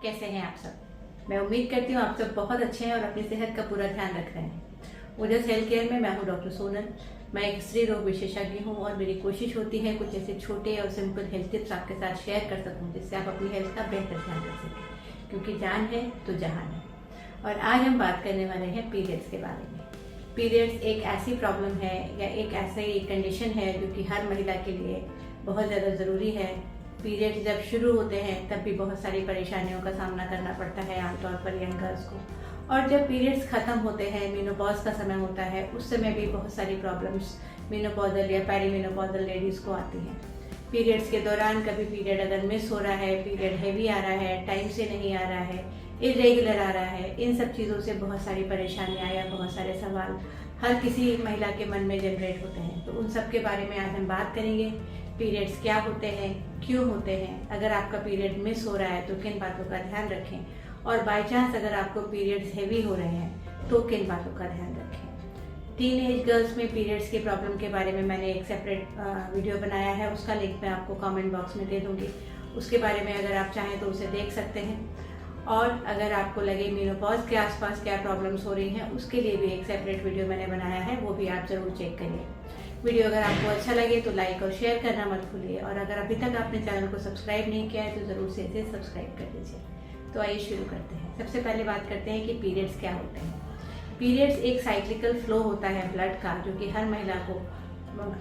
कैसे हैं आप सब? मैं उम्मीद करती हूँ आप सब बहुत अच्छे हैं और अपनी सेहत का पूरा ध्यान रख रहे हैं। ओजस हेल्थ केयर में मैं हूँ डॉक्टर सोनल। मैं एक स्त्री रोग विशेषज्ञ हूँ और मेरी कोशिश होती है कुछ ऐसे छोटे और सिंपल हेल्थ टिप्स आपके साथ शेयर कर सकूँ जिससे आप अपनी हेल्थ का बेहतर ध्यान रख सकें, क्योंकि जान है तो जहान है। और आज हम बात करने वाले हैं पीरियड्स के बारे में। पीरियड्स एक ऐसी प्रॉब्लम है या एक ऐसी कंडीशन है जो कि हर महिला के लिए बहुत ज़्यादा ज़रूरी है। पीरियड्स जब शुरू होते हैं तब भी बहुत सारी परेशानियों का सामना करना पड़ता है आमतौर पर यंग गर्ल्स को, और जब पीरियड्स ख़त्म होते हैं, मेनोपॉज का समय होता है, उस समय भी बहुत सारी प्रॉब्लम्स मेनोपॉजल या पेरीमेनोपॉजल लेडीज़ को आती हैं। पीरियड्स के दौरान कभी पीरियड अगर मिस हो रहा है, पीरियड हैवी आ रहा है, टाइम से नहीं आ रहा है, इरेगुलर आ रहा है, इन सब चीज़ों से बहुत सारी परेशानियाँ या बहुत सारे सवाल हर किसी महिला के मन में जनरेट होते हैं। तो उन सब के बारे में आज हम बात करेंगे। पीरियड्स क्या होते हैं, क्यों होते हैं, अगर आपका पीरियड मिस हो रहा है तो किन बातों का ध्यान रखें, और बाय चांस अगर आपको पीरियड्स हैवी हो रहे हैं तो किन बातों का ध्यान रखें। टीन एज गर्ल्स में पीरियड्स की प्रॉब्लम के बारे में मैंने एक सेपरेट वीडियो बनाया है, उसका लिंक मैं आपको कमेंट बॉक्स में दे दूँगी। उसके बारे में अगर आप चाहें तो उसे देख सकते हैं। और अगर आपको लगे मेनोपॉज के आसपास क्या प्रॉब्लम्स हो रही हैं, उसके लिए भी एक सेपरेट वीडियो मैंने बनाया है, वो भी आप ज़रूर चेक करिए। वीडियो अगर आपको अच्छा लगे तो लाइक और शेयर करना मत भूलिए, और अगर अभी तक आपने चैनल को सब्सक्राइब नहीं किया है तो ज़रूर से इसे सब्सक्राइब कर दीजिए। तो आइए शुरू करते हैं। सबसे पहले बात करते हैं कि पीरियड्स क्या होते हैं। पीरियड्स एक साइक्लिकल फ्लो होता है ब्लड का, जो कि हर महिला को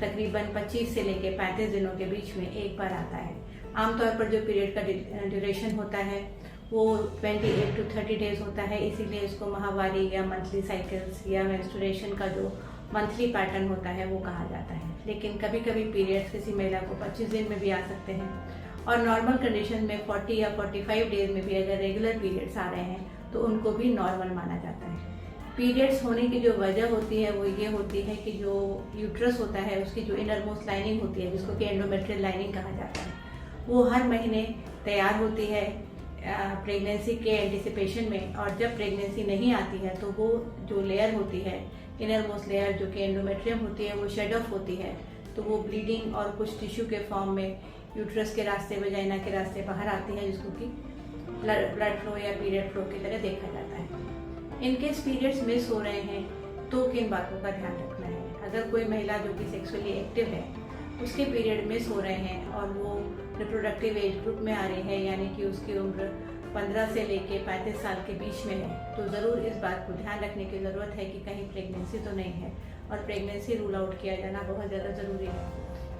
तकरीबन 25 से लेकर 35 दिनों के बीच में एक बार आता है। आमतौर पर जो पीरियड का ड्यूरेशन होता है वो 28 to 30 डेज होता है, इसीलिए इसको माहवारी या मंथली साइकिल्स या मेंस्ट्रुएशन का जो मंथली पैटर्न होता है वो कहा जाता है। लेकिन कभी कभी पीरियड्स किसी महिला को 25 दिन में भी आ सकते हैं, और नॉर्मल कंडीशन में 40 या 45 डेज में भी अगर रेगुलर पीरियड्स आ रहे हैं तो उनको भी नॉर्मल माना जाता है। पीरियड्स होने की जो वजह होती है वो ये होती है कि जो यूट्रस होता है उसकी जो इनर मोस्ट लाइनिंग होती है, जिसको कि एंडोमेट्रियल लाइनिंग कहा जाता है, वो हर महीने तैयार होती है प्रेगनेंसी के एंटिसिपेशन में, और जब प्रेगनेंसी नहीं आती है तो वो जो लेयर होती है, इनर मोस्ट लेयर जो कि एंडोमेट्रियम होती है, वो शेड ऑफ होती है, तो वो ब्लीडिंग और कुछ टिश्यू के फॉर्म में यूट्रस के रास्ते, वजाइना के रास्ते बाहर आती है, जिसको कि ब्लड फ्लो या पीरियड फ्लो की तरह देखा जाता है। इनकेस पीरियड्स मिस हो रहे हैं तो किन बातों का ध्यान रखना है। अगर कोई महिला जो कि सेक्सुअली एक्टिव है उसके पीरियड मिस हो रहे हैं और वो रिप्रोडक्टिव एज ग्रुप में आ रही है, यानी कि उसकी उम्र 15 से लेके 35 साल के बीच में है, तो ज़रूर इस बात को ध्यान रखने की ज़रूरत है कि कहीं प्रेगनेंसी तो नहीं है, और प्रेगनेंसी रूल आउट किया जाना बहुत ज़्यादा ज़रूरी है।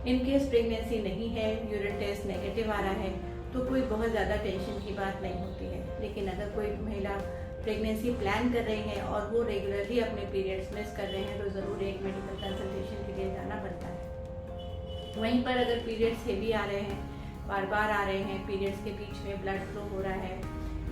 इन केस प्रेगनेंसी नहीं है, यूरिन टेस्ट नेगेटिव आ रहा है, तो कोई बहुत ज़्यादा टेंशन की बात नहीं होती है। लेकिन अगर कोई महिला प्रेगनेंसी प्लान कर रही है और वो रेगुलरली अपने पीरियड्स मिस कर रहे हैं तो ज़रूर एक मेडिकल कंसल्टेशन के लिए जाना पड़ता है। वहीं पर अगर पीरियड्स हेवी आ रहे हैं, बार बार आ रहे हैं, पीरियड्स के बीच में ब्लड फ्लो हो रहा है,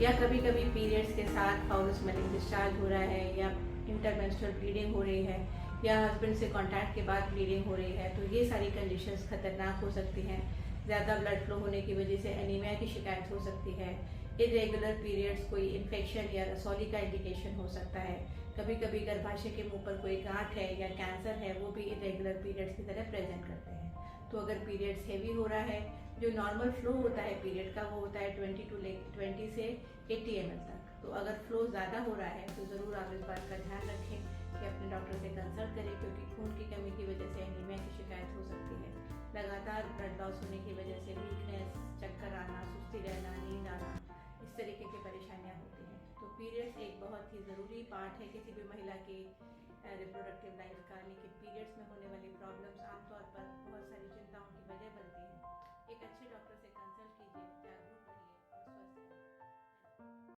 या कभी कभी पीरियड्स के साथ फाउल स्मेलिंग डिस्चार्ज हो रहा है, या इंटरमेंस्ट्रुअल ब्लीडिंग हो रही है, या हस्बैंड से कांटेक्ट के बाद ब्लीडिंग हो रही है, तो ये सारी कंडीशंस खतरनाक हो सकती हैं। ज़्यादा ब्लड फ्लो होने की वजह से एनीमिया की शिकायत हो सकती है। इरेगुलर पीरियड्स कोई इन्फेक्शन या रसौली का इंडिकेशन हो सकता है। कभी कभी गर्भाशय के मुंह पर कोई गांठ है या कैंसर है, वो भी इरेगुलर पीरियड्स की तरह प्रेजेंट करते हैं। तो अगर पीरियड्स हेवी हो रहा है, जो नॉर्मल फ्लो होता है पीरियड का वो होता है 20 से 80 ml तक, तो अगर फ्लो ज़्यादा हो रहा है तो ज़रूर आप इस बात का ध्यान रखें कि अपने डॉक्टर से कंसल्ट करें, क्योंकि खून की कमी की वजह से एनीमिया की शिकायत हो सकती है। लगातार ब्लड लॉस होने की वजह से वीकनेस, चक्कर आना, सुस्ती रहना, नींद आना, इस तरीके की परेशानियाँ होती हैं। तो पीरियड्स एक बहुत ही ज़रूरी पार्ट है किसी भी महिला की रिप्रोडक्टिव लाइफ का, लेकिन पीरियड्स